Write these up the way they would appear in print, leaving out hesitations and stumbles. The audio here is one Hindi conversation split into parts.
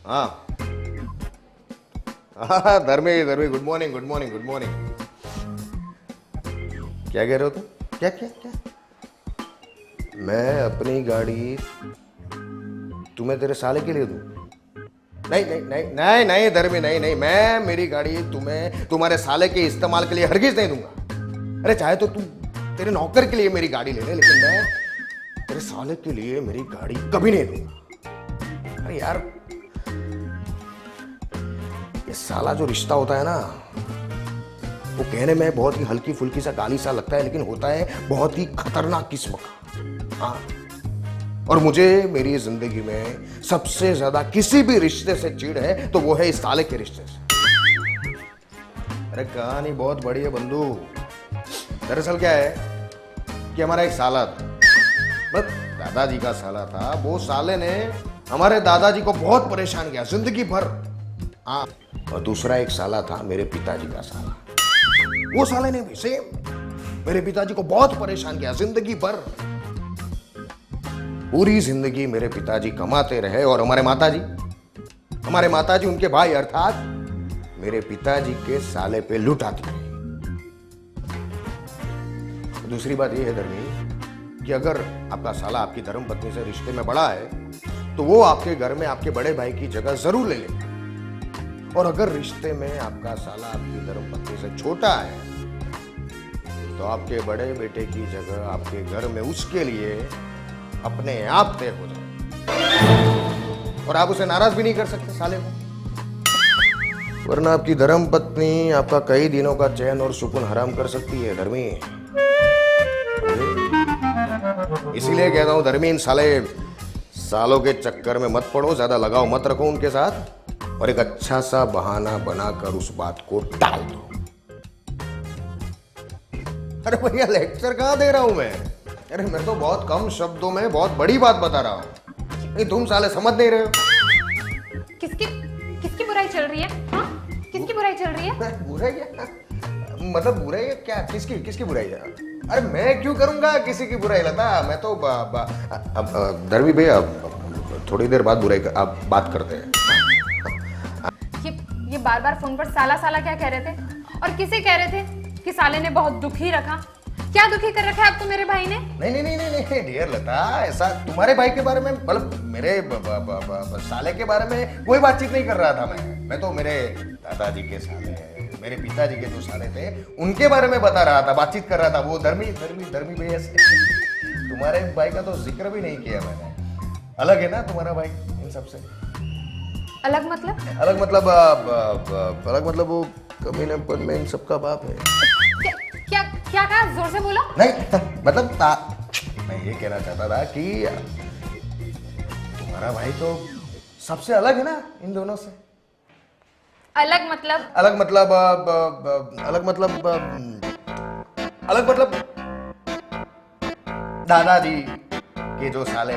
हाँ हाँ धर्मी धर्मी, good morning good morning good morning. क्या कह रहे हो तुम? क्या क्या क्या? मैं अपनी गाड़ी तुम्हें तेरे साले के लिए दूं? नहीं नहीं नहीं नहीं नहीं धर्मी, नहीं नहीं, मैं मेरी गाड़ी तुम्हें तुम्हारे साले के इस्तेमाल के लिए हरगिज नहीं दूंगा। अरे चाहे तो तू तेरे नौकर के लिए मेरी गाड़ी ले ले, लेकिन मैं तेरे साले के लिए मेरी गाड़ी कभी नहीं दूंगा। अरे यार, ये साला जो रिश्ता होता है ना, वो कहने में बहुत ही हल्की फुल्की सा गाली सा लगता है, लेकिन होता है बहुत ही खतरनाक किस्म का। हाँ, और मुझे मेरी जिंदगी में सबसे ज्यादा किसी भी रिश्ते से चिढ़ है तो वो है इस साले के रिश्ते से। अरे कहानी बहुत बड़ी है बंधु। दरअसल क्या है कि हमारा एक साला था, बस दादाजी का साला था। वो साले ने हमारे दादाजी को बहुत परेशान किया जिंदगी भर। हाँ, और दूसरा एक साला था मेरे पिताजी का साला। वो साले ने भी सेम मेरे पिताजी को बहुत परेशान किया जिंदगी भर। पूरी जिंदगी मेरे पिताजी कमाते रहे और हमारे माताजी उनके भाई अर्थात मेरे पिताजी के साले पे लुटाती रही। दूसरी बात यह है धर्मी कि अगर आपका साला आपकी धर्मपत्नी से रिश्ते में बड़ा है तो वो आपके घर में आपके बड़े भाई की जगह जरूर ले लेगा, और अगर रिश्ते में आपका साला आपकी धर्मपत्नी से छोटा है तो आपके बड़े बेटे की जगह आपके घर में उसके लिए अपने आप तय हो जाए, और आप उसे नाराज भी नहीं कर सकते साले को, वरना आपकी धर्मपत्नी आपका कई दिनों का चैन और सुकून हराम कर सकती है धर्मी। इसीलिए कहता हूं धर्मी, इन सालों के चक्कर में मत पड़ो, ज्यादा लगाव मत रखो उनके साथ, और एक अच्छा सा बहाना बनाकर उस बात को टाल दो। अरे भैया, लेक्चर कहां दे रहा हूं मैं? अरे मैं तो बहुत कम शब्दों में बहुत बड़ी बात बता रहा हूं। नहीं, तुम साले समझ नहीं रहे हो। किसकी बुराई चल रही है? हाँ? किसकी बुराई चल रही है? बुराई क्या? मतलब बुराई क्या? किसकी बुराई है? अरे मैं क्यों करूंगा किसी की बुराई लता? मैं तो धर्मी भैया, थोड़ी देर बाद आप बात करते हैं। ये बार बार फोन पर साला साला क्या कह रहे थे? और किसे कह रहे थे कि साले ने बहुत दुखी रखा? क्या दुखी कर रखा है अब तो मेरे भाई ने? नहीं डियर लता, ऐसा तुम्हारे भाई के बारे में, मतलब मेरे साले के बारे में कोई बातचीत नहीं कर रहा था मैं तो मेरे दादाजी के साले, मेरे पिताजी के जो साले थे उनके बारे में बता रहा था, बातचीत कर रहा था। वो धर्मी भैया से तुम्हारे भाई का तो जिक्र भी नहीं किया मैंने। अलग है ना तुम्हारा भाई इन सबसे? अलग मतलब? अलग मतलब वो कमीनेपन में इन सबका बाप है। क्या कहा? जोर से बोलो। नहीं मतलब मैं ये कहना चाहता था कि तुम्हारा भाई तो सबसे अलग है ना इन दोनों से। अलग मतलब दादाजी के जो साले,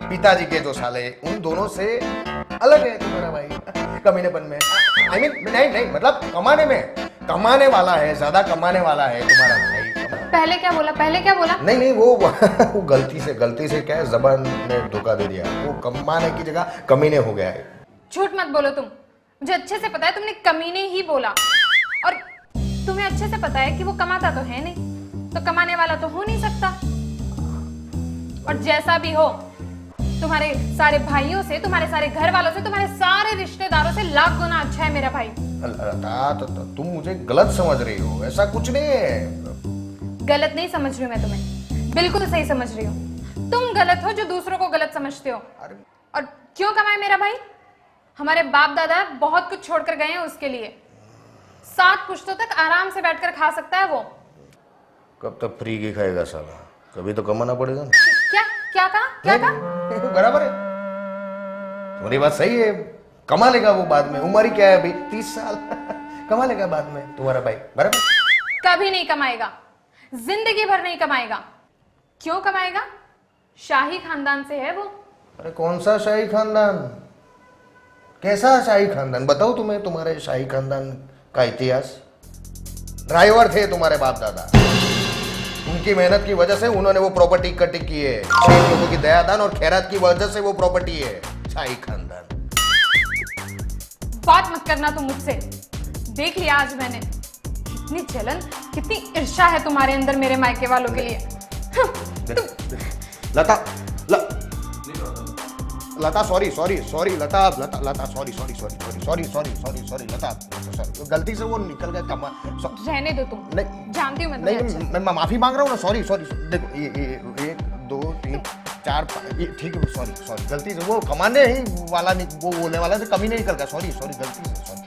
पिताजी के जो साले, उन दोनों से अलग है तुम्हारा भाई कमीनेपन में। I mean, नहीं मतलब कमाने वाला है, ज्यादा कमाने वाला है तुम्हारा भाई। पहले क्या बोला? नहीं वो गलती से क्या है, जबान ने धोखा दे दिया। वो कमाने की जगह कमीने हो गया है। झूठ मत बोलो तुम, मुझे अच्छे से पता है तुमने कमीने ही बोला, और तुम्हें अच्छे से पता है कि वो कमाता तो है नहीं, तो कमाने वाला तो हो नहीं सकता। और जैसा भी हो, तुम्हारे सारे भाइयों से, तुम्हारे सारे घर वालों से, तुम्हारे सारे रिश्तेदारों से लाख गुना अच्छा है मेरा भाई। तुम मुझे गलत समझ रही हो, ऐसा कुछ नहीं है। गलत नहीं समझ रही हूँ मैं तुम्हें, बिल्कुल सही समझ रही हूँ। तुम गलत हो जो दूसरों को गलत समझते हो। और क्यों कमाए मेरा भाई? हमारे बाप दादा बहुत कुछ छोड़कर गए हैं उसके लिए। 7 पुश्तों तक आराम से बैठकर खा सकता है वो। कब तक फ्री की खाएगा साला? कभी तो कमाना पड़ेगा ना। क्या कहा? बराबर है, तुम्हारी बात सही है। कमा लेगा वो बाद में, उम्र ही क्या है अभी, 30 साल कमा लेगा बाद में तुम्हारा भाई, बराबर। कभी नहीं कमाएगा, जिंदगी भर नहीं कमाएगा। क्यों कमाएगा? शाही खानदान से है वो। अरे कौन सा शाही खानदान? कैसा शाही खानदान? बताओ तुम्हें तुम्हारे शाही खानदान का इतिहास। ड्राइवर थे तुम्हारे बाप दादा, उनकी मेहनत की वजह से उन्होंने वो प्रॉपर्टी इकट्ठी की है। 6 लोगों की दयादान और खैरात की वजह से वो प्रॉपर्टी है। शाही खानदान बात मत करना तुम मुझसे। देख लिया आज मैंने, कितनी जलन, कितनी ईर्ष्या है तुम्हारे अंदर मेरे मायके वालों के लिए। लता लता सॉरी लता सॉरी गलती से वो निकल गया कमा। रहने दो तुम, नहीं जानती हूँ मैं नहीं तुम्हें अच्छे। मैं माफी मांग रहा हूँ ना। सॉरी देखो ये 1 2 3 4 5 ठीक है। सॉरी गलती से वो कमाने ही वाला नहीं, वो बोलने वाला से कमी नहीं निकल गया। सॉरी गलती से सॉरी।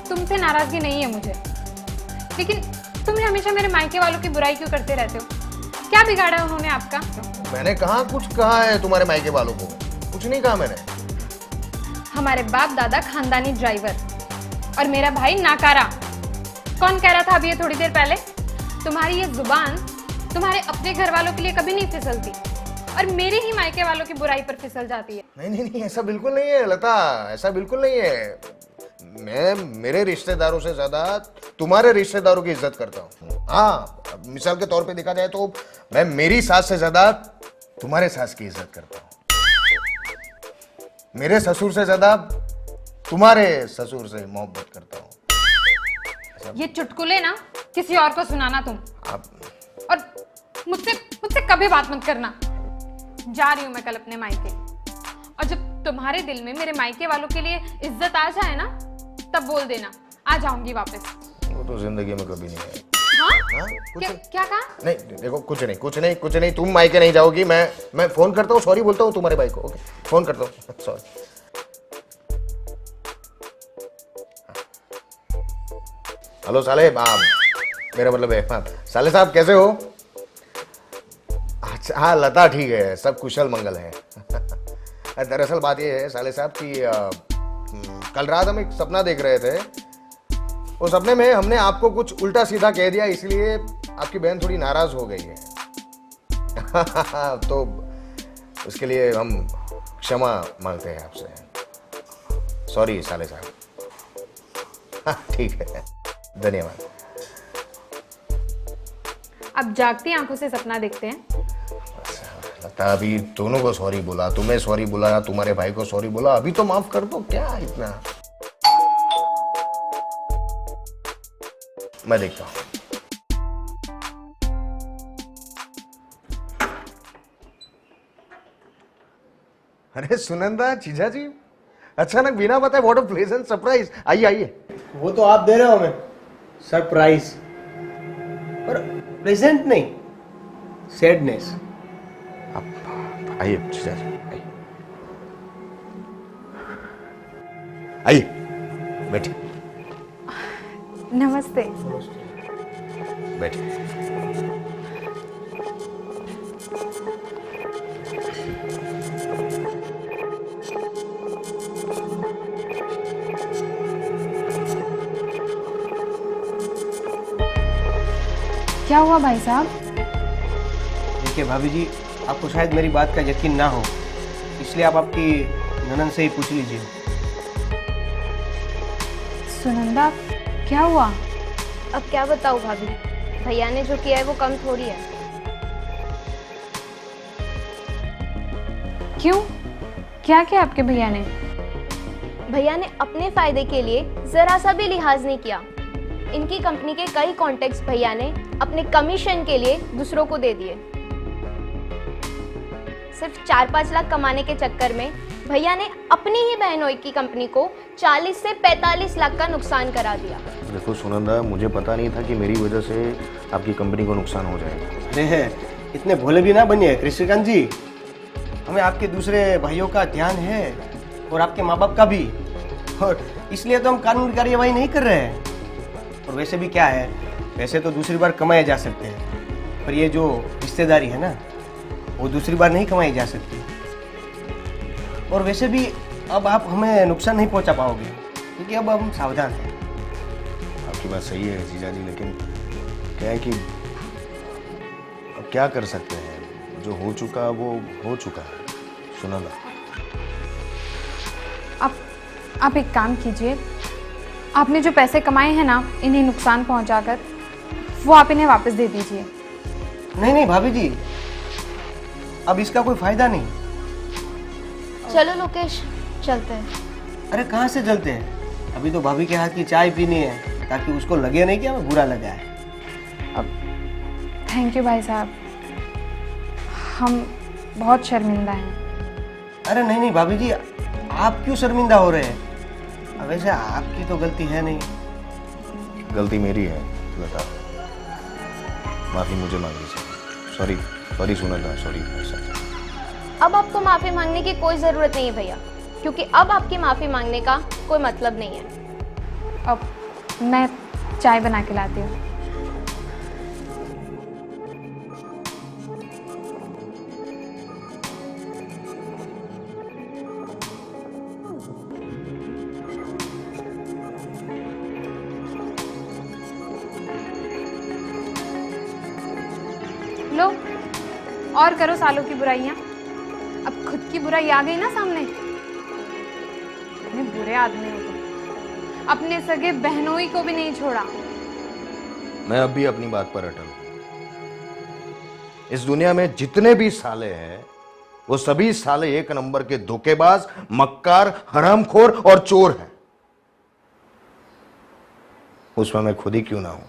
तुमसे नाराजगी नहीं है मुझे, लेकिन तुम हमेशा मेरे मायके वालों की बुराई क्यों करते रहते हो? क्या बिगाड़ा है उन्होंने आपका? मैंने कहाँ कुछ कहा है तुम्हारे मायके वालों को? कुछ नहीं कहा मैंने। हमारे बाप दादा खानदानी ड्राइवर और मेरा भाई नाकारा। कौन कह रहा था अभी ये थोड़ी देर पहले? तुम्हारी ये जुबान तुम्हारे अपने घर वालों के लिए कभी नहीं फिसलती और मेरे ही मायके वालों की बुराई पर फिसल जाती है। नहीं ऐसा बिल्कुल नहीं है लता, ऐसा बिल्कुल नहीं है। मैं मेरे रिश्तेदारों से ज्यादा तुम्हारे रिश्तेदारों की इज्जत करता हूँ। हाँ, मिसाल के तौर पे देखा जाए तो मैं मेरी सास से ज्यादा तुम्हारे सास की इज्जत करता हूँ। मेरे ससुर से ज्यादा तुम्हारे ससुर से मोहब्बत करता हूँ। ये चुटकुले ना किसी और को सुनाना तुम। आप और मुझसे कभी बात मत करना। जा रही हूं मैं कल अपने मायके, और जब तुम्हारे दिल में मेरे मायके वालों के लिए इज्जत आ जाए ना, तब बोल देना, आ जाऊंगी वापस। वो तो जिंदगी में कभी नहीं है। हाँ? कुछ क्या कहा? नहीं देखो, कुछ नहीं, तुम मायके नहीं जाओगी। मैं फोन करता हूँ, सॉरी बोलता हूँ तुम्हारे भाई को। ओके, फोन करता हूँ, सॉरी। हेलो साले, मेरा मतलब है, हाँ साले साहब कैसे हो? अच्छा हाँ, लता ठीक है, सब कुशल मंगल है। दरअसल बात ये है साले साहब कि कल रात हम एक सपना देख रहे थे। उस सपने में हमने आपको कुछ उल्टा सीधा कह दिया, इसलिए आपकी बहन थोड़ी नाराज हो गई है। तो उसके लिए हम क्षमा मांगते हैं आपसे। सॉरी साले साहब। ठीक है, धन्यवाद। अब जागती आंखों से सपना देखते हैं। लगता अभी दोनों को सॉरी बोला, तुम्हें सॉरी बोला, तुम्हारे भाई को सॉरी बोला, अभी तो माफ कर दो, क्या इतना। मैं देखता हूं। अरे सुनंदा, जीजा जी, अचानक बिना बताए व्हाट अ प्लेजेंट सरप्राइज। आइए। वो तो आप दे रहे हो हमें सरप्राइज, पर प्रेजेंट नहीं, सैडनेस। आइए जीजा जी, आइए बैठिए। नमस्ते। बैठिए। क्या हुआ भाई साहब? देखिए भाभी जी, आपको शायद मेरी बात का यकीन ना हो, इसलिए आप आपकी ननद से ही पूछ लीजिए। सुनंदा, क्या हुआ? अब क्या बताऊँ भाभी, भैया ने जो किया है वो कम थोड़ी है। क्यों? क्या किया आपके भैया ने? भैया ने अपने फायदे के लिए जरा सा भी लिहाज नहीं किया। इनकी कंपनी के कई कॉन्टेक्ट्स भैया ने अपने कमीशन के लिए दूसरों को दे दिए। सिर्फ 4-5 लाख कमाने के चक्कर में भैया ने अपनी ही बहनोई की कंपनी को 40 से 45 लाख का नुकसान करा दिया। देखो सुनंदा, मुझे पता नहीं था कि मेरी वजह से आपकी कंपनी को नुकसान हो जाएगा। अरे इतने भोले भी ना बनिए कृष्णकांत जी, हमें आपके दूसरे भाइयों का ध्यान है और आपके माँ बाप का भी, और इसलिए तो हम कानूनी कार्यवाही नहीं कर रहे हैं। और वैसे भी क्या है, वैसे तो दूसरी बार कमाए जा सकते हैं, पर ये जो रिश्तेदारी है ना, वो दूसरी बार नहीं कमाई जा सकती। और वैसे भी अब आप हमें नुकसान नहीं पहुंचा पाओगे, क्योंकि अब हम सावधान हैं। आपकी बात सही है जीजा जी, लेकिन क्या है कि अब क्या कर सकते हैं, जो हो चुका वो हो चुका है। सुनंदा, आप एक काम कीजिए, आपने जो पैसे कमाए हैं ना इन्हें नुकसान पहुंचाकर, वो आप इन्हें वापस दे दीजिए। नहीं भाभी जी, अब इसका कोई फायदा नहीं। चलो लोकेश, चलते हैं। अरे कहाँ से जलते हैं, अभी तो भाभी के हाथ की चाय पीनी है ताकि उसको लगे नहीं कि हमें बुरा लगा है। थैंक यू भाई साहब, हम बहुत शर्मिंदा हैं। अरे नहीं नहीं भाभी जी, आप क्यों शर्मिंदा हो रहे हैं? अब वैसे आपकी तो गलती है नहीं। गलती मेरी है लता, माफी मुझे मांगनी चाहिए। Sorry sorry Sunita, sorry. अब आपको माफ़ी मांगने की कोई ज़रूरत नहीं है भैया, क्योंकि अब आपकी माफ़ी मांगने का कोई मतलब नहीं है। अब मैं चाय बना के लाती हूँ। लो, और करो सालों की बुराइयां। अब खुद की बुराई आ गई ना सामने। इतने बुरे आदमी हो तुम, अपने सगे बहनोई को भी नहीं छोड़ा। मैं अब भी अपनी बात पर अटल हूं। इस दुनिया में जितने भी साले हैं वो सभी साले एक नंबर के धोखेबाज, मक्कार, हरामखोर और चोर हैं। उसमें मैं खुद ही क्यों ना हूं।